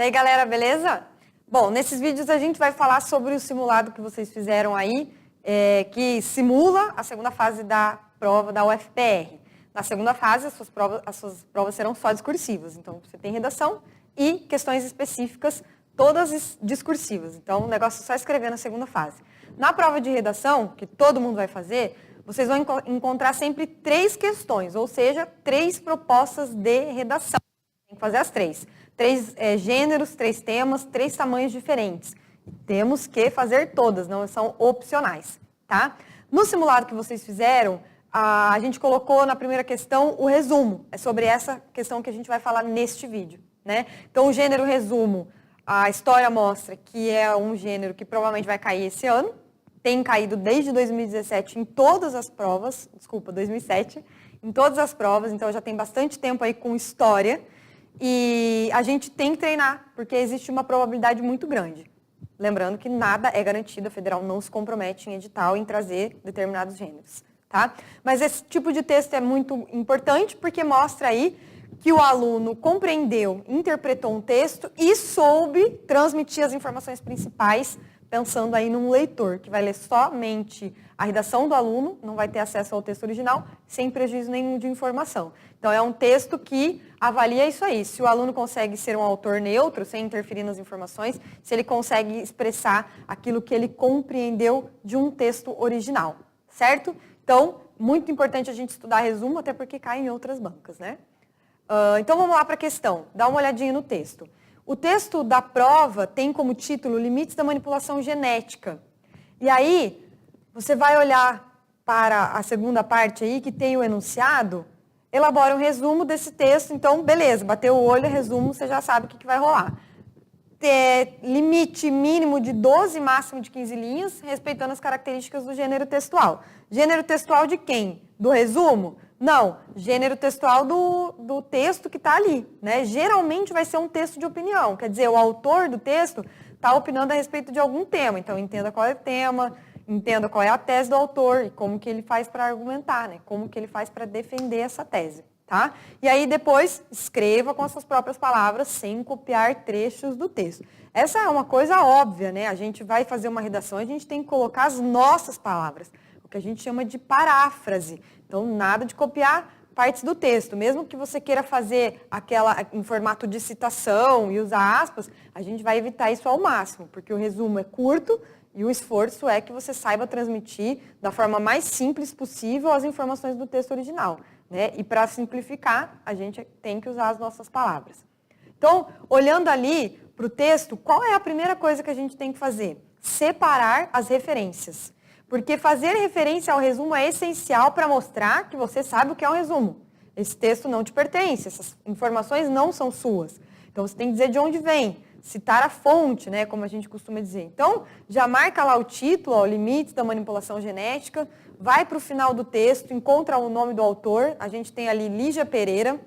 E aí, galera, beleza? Bom, nesses vídeos a gente vai falar sobre o simulado que vocês fizeram aí, que simula a segunda fase da prova da UFPR. Na segunda fase, as suas provas serão só discursivas. Então, você tem redação e questões específicas, todas discursivas. Então, o negócio é só escrever na segunda fase. Na prova de redação, que todo mundo vai fazer, vocês vão encontrar sempre 3 questões, ou seja, 3 propostas de redação. Tem que fazer as 3. 3 gêneros, 3 temas, 3 tamanhos diferentes. Temos que fazer todas, não são opcionais, tá? No simulado que vocês fizeram, a gente colocou na primeira questão o resumo. É sobre essa questão que a gente vai falar neste vídeo, né? Então, o gênero resumo, a história mostra que é um gênero que provavelmente vai cair esse ano. Tem caído desde 2017 em todas as provas, 2007, em todas as provas, então já tem bastante tempo aí com história. E a gente tem que treinar, porque existe uma probabilidade muito grande. Lembrando que nada é garantido, a federal não se compromete em edital em trazer determinados gêneros, tá? Mas esse tipo de texto é muito importante porque mostra aí que o aluno compreendeu, interpretou um texto e soube transmitir as informações principais, pensando aí num leitor, que vai ler somente a redação do aluno, não vai ter acesso ao texto original, sem prejuízo nenhum de informação. Então, é um texto que avalia isso aí, se o aluno consegue ser um autor neutro, sem interferir nas informações, se ele consegue expressar aquilo que ele compreendeu de um texto original, certo? Então, muito importante a gente estudar resumo, até porque cai em outras bancas, né? Então, vamos lá para a questão, dá uma olhadinha no texto. O texto da prova tem como título Limites da Manipulação Genética. E aí, você vai olhar para a segunda parte aí, que tem o enunciado, elabora um resumo desse texto. Então, beleza, bateu o olho, resumo, você já sabe o que vai rolar. Limite mínimo de 12, máximo de 15 linhas, respeitando as características do gênero textual. Gênero textual de quem? Do resumo? Não, gênero textual do texto que está ali, né? Geralmente vai ser um texto de opinião, quer dizer, o autor do texto está opinando a respeito de algum tema, então entenda qual é o tema, entenda qual é a tese do autor e como que ele faz para argumentar, né? Como que ele faz para defender essa tese, tá? E aí depois escreva com as suas próprias palavras, sem copiar trechos do texto. Essa é uma coisa óbvia, né? A gente vai fazer uma redação, a gente tem que colocar as nossas palavras, o que a gente chama de paráfrase. Então, nada de copiar partes do texto. Mesmo que você queira fazer aquela em formato de citação e usar aspas, a gente vai evitar isso ao máximo, porque o resumo é curto e o esforço é que você saiba transmitir da forma mais simples possível as informações do texto original, né? E para simplificar, a gente tem que usar as nossas palavras. Então, olhando ali para o texto, qual é a primeira coisa que a gente tem que fazer? Separar as referências. Porque fazer referência ao resumo é essencial para mostrar que você sabe o que é um resumo. Esse texto não te pertence, essas informações não são suas. Então, você tem que dizer de onde vem, citar a fonte, né, como a gente costuma dizer. Então, já marca lá o título, ó, Limites da Manipulação Genética, vai para o final do texto, encontra o nome do autor, a gente tem ali Lígia Pereira,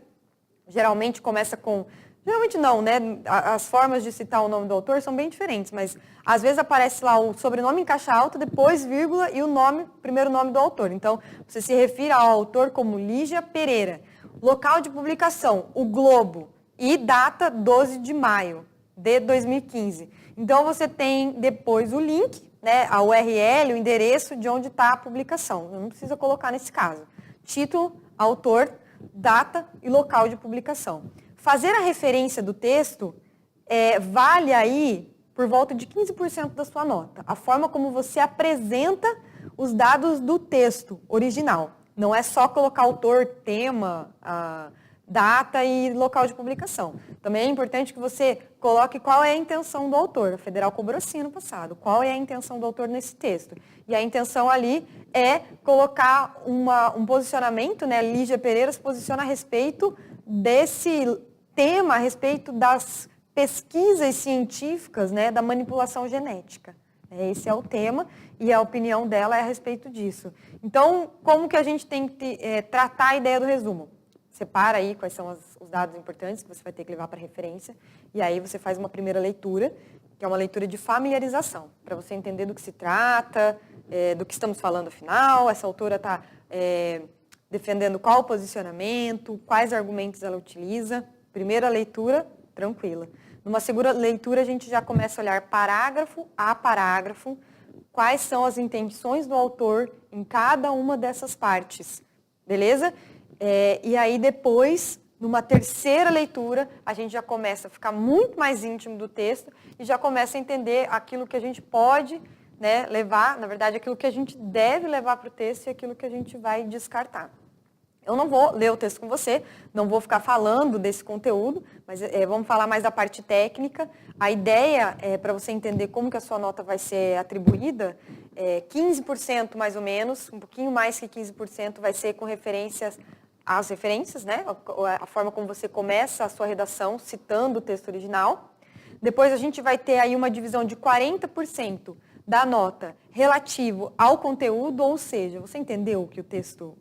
geralmente começa com... Geralmente não, né? As formas de citar o nome do autor são bem diferentes, mas às vezes aparece lá o sobrenome em caixa alta, depois vírgula e o nome, primeiro nome do autor. Então, você se refere ao autor como Lígia Pereira. Local de publicação, o Globo. E data 12 de maio de 2015. Então, você tem depois o link, né? A URL, o endereço de onde está a publicação. Não precisa colocar nesse caso. Título, autor, data e local de publicação. Fazer a referência do texto vale aí por volta de 15% da sua nota. A forma como você apresenta os dados do texto original. Não é só colocar autor, tema, data e local de publicação. Também é importante que você coloque qual é a intenção do autor. A Federal cobrou assim no passado. Qual é a intenção do autor nesse texto? E a intenção ali é colocar um posicionamento, né? Lígia Pereira se posiciona a respeito desse tema, a respeito das pesquisas científicas, né, da manipulação genética. Esse é o tema e a opinião dela é a respeito disso. Então, como que a gente tem que tratar a ideia do resumo? Separa aí quais são os dados importantes que você vai ter que levar para referência e aí você faz uma primeira leitura, que é uma leitura de familiarização, para você entender do que se trata, do que estamos falando afinal, essa autora está defendendo qual o posicionamento, quais argumentos ela utiliza. Primeira leitura, tranquila. Numa segunda leitura, a gente já começa a olhar parágrafo a parágrafo, quais são as intenções do autor em cada uma dessas partes, beleza? E aí depois, numa terceira leitura, a gente já começa a ficar muito mais íntimo do texto e já começa a entender aquilo que a gente pode, né, levar, na verdade, aquilo que a gente deve levar para o texto e aquilo que a gente vai descartar. Eu não vou ler o texto com você, não vou ficar falando desse conteúdo, mas vamos falar mais da parte técnica. A ideia, para você entender como que a sua nota vai ser atribuída, 15% mais ou menos, um pouquinho mais que 15% vai ser com referências às referências, né? A forma como você começa a sua redação citando o texto original. Depois a gente vai ter aí uma divisão de 40% da nota relativo ao conteúdo, ou seja, você entendeu o que o texto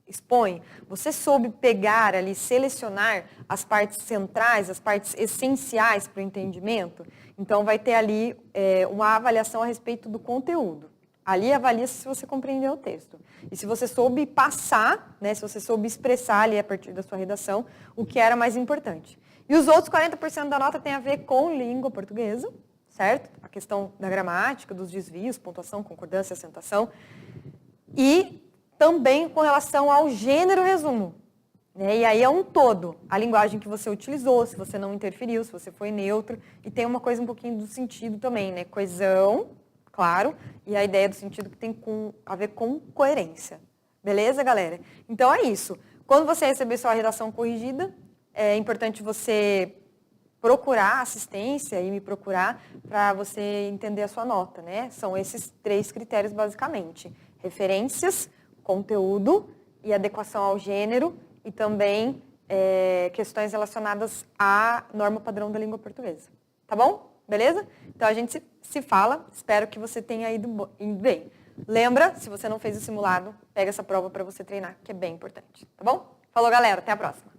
expõe? Você soube pegar ali, selecionar as partes centrais, as partes essenciais para o entendimento? Então, vai ter ali uma avaliação a respeito do conteúdo. Ali avalia-se se você compreendeu o texto. E se você soube passar, né, se você soube expressar ali a partir da sua redação, o que era mais importante. E os outros 40% da nota tem a ver com língua portuguesa, certo? A questão da gramática, dos desvios, pontuação, concordância, acentuação. E também com relação ao gênero resumo. Né? E aí é um todo. A linguagem que você utilizou, se você não interferiu, se você foi neutro. E tem uma coisa um pouquinho do sentido também, né? Coesão, claro, e a ideia do sentido que tem a ver com coerência. Beleza, galera? Então é isso. Quando você receber sua redação corrigida, é importante você procurar assistência e me procurar para você entender a sua nota, né? São esses 3 critérios, basicamente. Referências, conteúdo e adequação ao gênero e também questões relacionadas à norma padrão da língua portuguesa. Tá bom? Beleza? Então a gente se fala, espero que você tenha ido bem. Lembra, se você não fez o simulado, pega essa prova para você treinar, que é bem importante. Tá bom? Falou, galera, até a próxima.